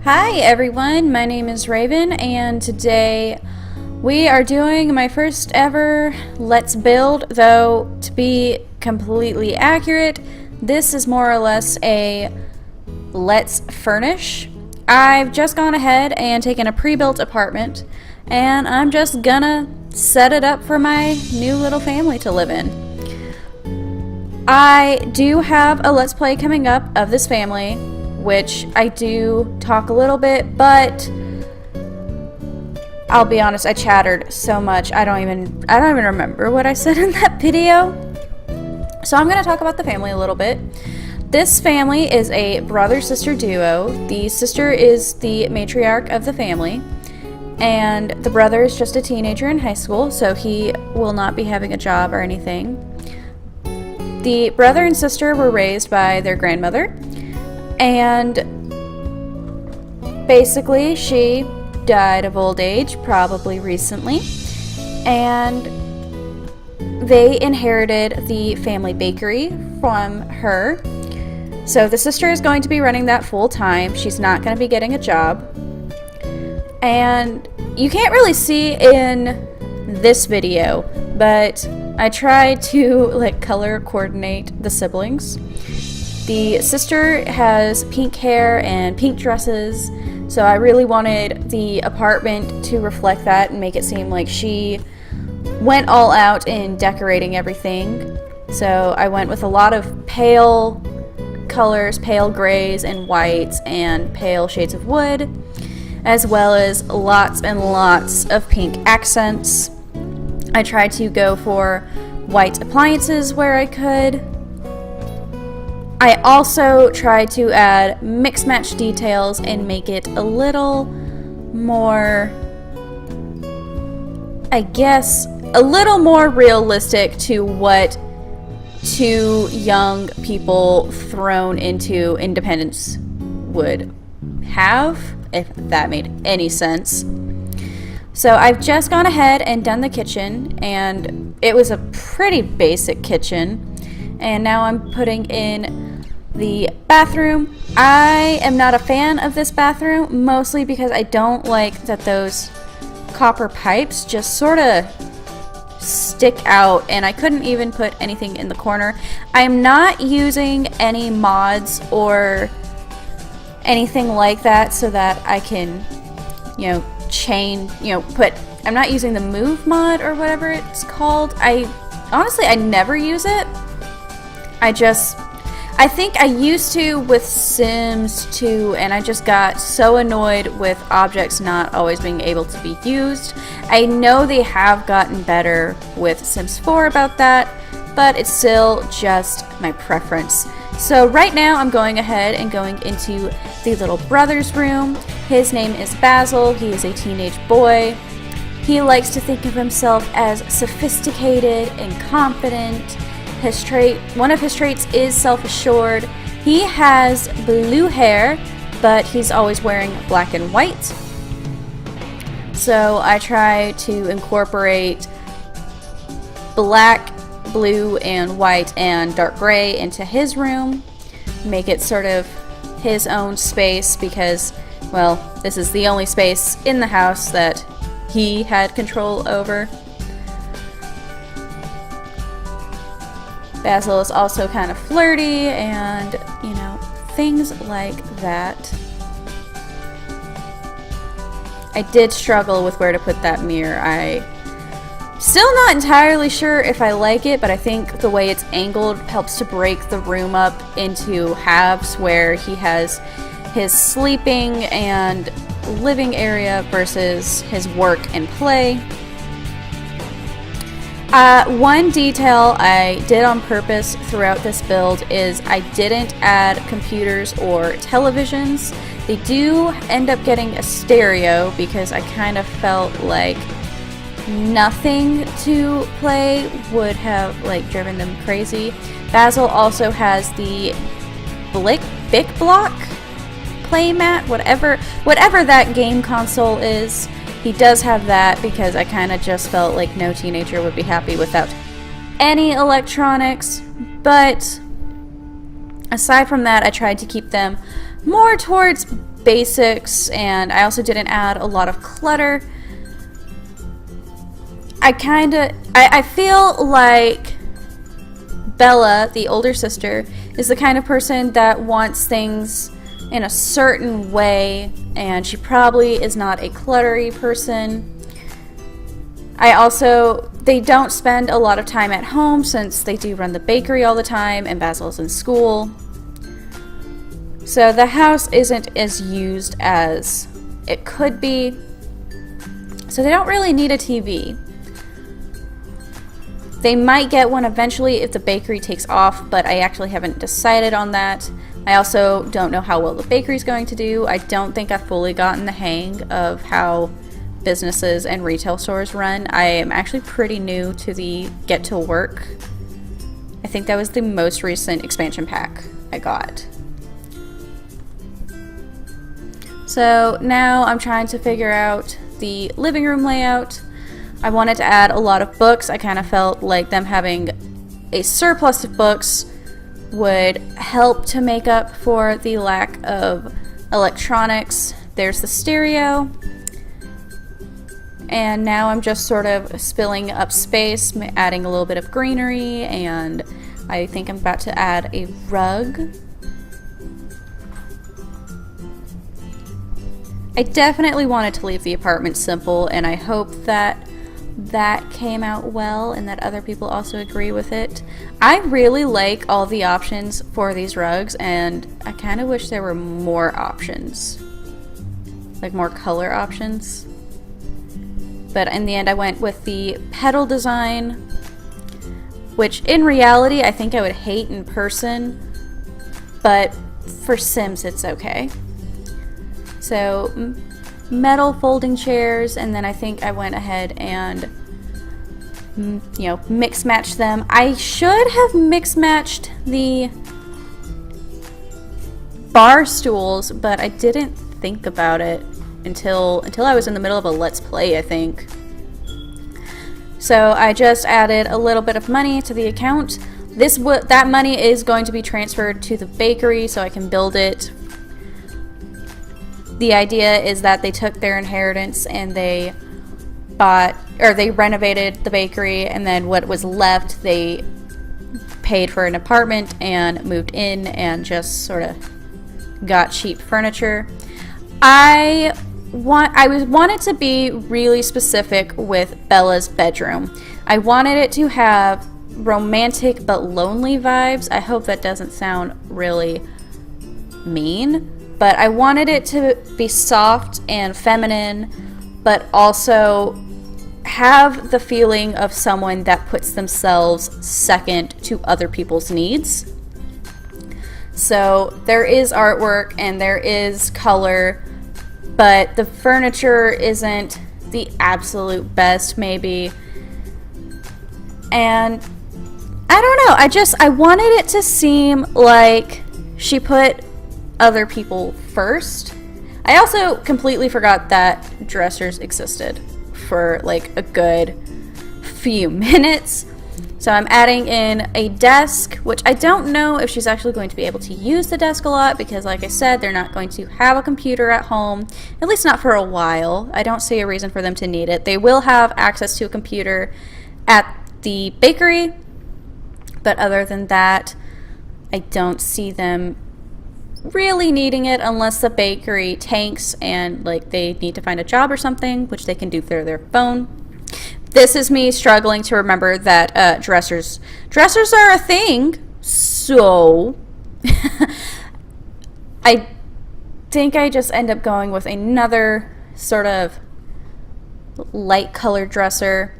Hi everyone, my name is Raven and today we are doing my first ever Let's Build, though to be completely accurate, this is more or less a Let's Furnish. I've just gone ahead and taken a pre-built apartment and I'm just gonna set it up for my new little family to live in. I do have a Let's Play coming up of this family, which I do talk a little bit, but I'll be honest, I chattered so much I don't even remember what I said in that video. So I'm going to talk about the family a little bit. This family is a brother-sister duo. The sister is the matriarch of the family, and the brother is just a teenager in high school, so he will not be having a job or anything. The brother and sister were raised by their grandmother, and basically she died of old age, probably recently, and they inherited the family bakery from her. So the sister is going to be running that full time. She's not going to be getting a job. And you can't really see in this video, but I tried to color coordinate the siblings. The sister has pink hair and pink dresses, so I really wanted the apartment to reflect that and make it seem like she went all out in decorating everything. So I went with a lot of pale colors, pale grays and whites and pale shades of wood, as well as lots and lots of pink accents. I tried to go for white appliances where I could. I also tried to add mix-match details and make it a little more, I guess, a little more realistic to what two young people thrown into independence would have, if that made any sense. So I've just gone ahead and done the kitchen, and it was a pretty basic kitchen. And now I'm putting in the bathroom. I am not a fan of this bathroom, mostly because I don't like that those copper pipes just sort of stick out, and I couldn't even put anything in the corner. I'm not using any mods or anything like that so that I can, I'm not using the move mod or whatever it's called. I never use it. I think I used to with Sims 2, and I just got so annoyed with objects not always being able to be used. I know they have gotten better with Sims 4 about that, but it's still just my preference. So right now I'm going ahead and going into the little brother's room. His name is Basil. He is a teenage boy. He likes to think of himself as sophisticated and confident. One of his traits is self-assured. He has blue hair, but he's always wearing black and white. So I try to incorporate black, blue, and white and dark gray into his room. Make it sort of his own space because, well, this is the only space in the house that he had control over. Basil is also kind of flirty and, things like that. I did struggle with where to put that mirror. I'm still not entirely sure if I like it, but I think the way it's angled helps to break the room up into halves where he has his sleeping and living area versus his work and play. One detail I did on purpose throughout this build is I didn't add computers or televisions. They do end up getting a stereo because I kind of felt like nothing to play would have driven them crazy. Basil also has the Bic Block playmat, whatever that game console is. He does have that because I kind of just felt like no teenager would be happy without any electronics. But aside from that, I tried to keep them more towards basics, and I also didn't add a lot of clutter. I feel like Bella, the older sister, is the kind of person that wants things in a certain way, and she probably is not a cluttery person. They don't spend a lot of time at home since they do run the bakery all the time and Basil's in school. So the house isn't as used as it could be. So they don't really need a TV. They might get one eventually if the bakery takes off, but I actually haven't decided on that. I also don't know how well the bakery's going to do. I don't think I've fully gotten the hang of how businesses and retail stores run. I am actually pretty new to the Get to Work. I think that was the most recent expansion pack I got. So now I'm trying to figure out the living room layout. I wanted to add a lot of books. I kind of felt like them having a surplus of books would help to make up for the lack of electronics. There's the stereo. And now I'm just sort of spilling up space, adding a little bit of greenery, and I think I'm about to add a rug. I definitely wanted to leave the apartment simple, and I hope that that came out well and that other people also agree with it. I really like all the options for these rugs, and I kind of wish there were more options, like more color options. But in the end I went with the petal design, which in reality I think I would hate in person, but for Sims it's okay. So metal folding chairs, and then I think I went ahead and mix matched them. I should have mix matched the bar stools, but I didn't think about it until I was in the middle of a Let's Play, I think. So I just added a little bit of money to the account. That money is going to be transferred to the bakery so I can build it. The idea is that they took their inheritance and they renovated the bakery, and then what was left they paid for an apartment and moved in and just sort of got cheap furniture. I wanted to be really specific with Bella's bedroom. I wanted it to have romantic but lonely vibes. I hope that doesn't sound really mean, but I wanted it to be soft and feminine, but also have the feeling of someone that puts themselves second to other people's needs. So there is artwork and there is color, but the furniture isn't the absolute best, maybe. And I don't know, I wanted it to seem like she put other people first. I also completely forgot that dressers existed for like a good few minutes. So I'm adding in a desk, which I don't know if she's actually going to be able to use the desk a lot because, like I said, they're not going to have a computer at home, at least not for a while. I don't see a reason for them to need it. They will have access to a computer at the bakery, but other than that, I don't see them really needing it unless the bakery tanks and like they need to find a job or something, which they can do through their phone. This is me struggling to remember that dressers are a thing, so I think I just end up going with another sort of light colored dresser.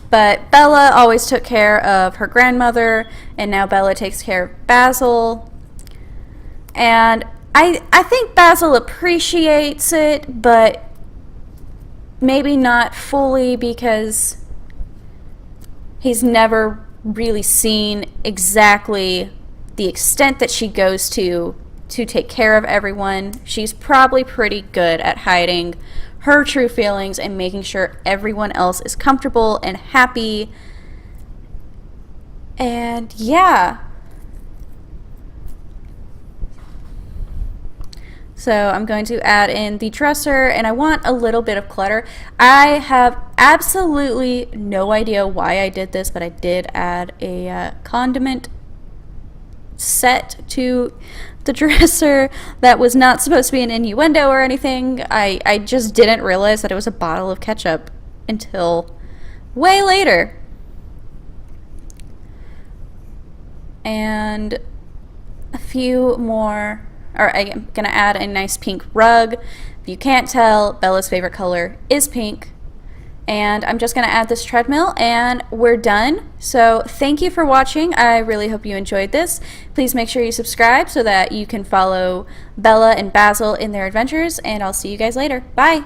But Bella always took care of her grandmother, and now Bella takes care of Basil. And I think Basil appreciates it, but maybe not fully because he's never really seen exactly the extent that she goes to take care of everyone. She's probably pretty good at hiding her true feelings and making sure everyone else is comfortable and happy. And yeah. So I'm going to add in the dresser, and I want a little bit of clutter. I have absolutely no idea why I did this, but I did add a condiment set to the dresser that was not supposed to be an innuendo or anything. I just didn't realize that it was a bottle of ketchup until way later. And a few more, or I'm gonna add a nice pink rug. If you can't tell, Bella's favorite color is pink. And I'm just going to add this treadmill and we're done. So thank you for watching. I really hope you enjoyed this. Please make sure you subscribe so that you can follow Bella and Basil in their adventures, and I'll see you guys later. Bye!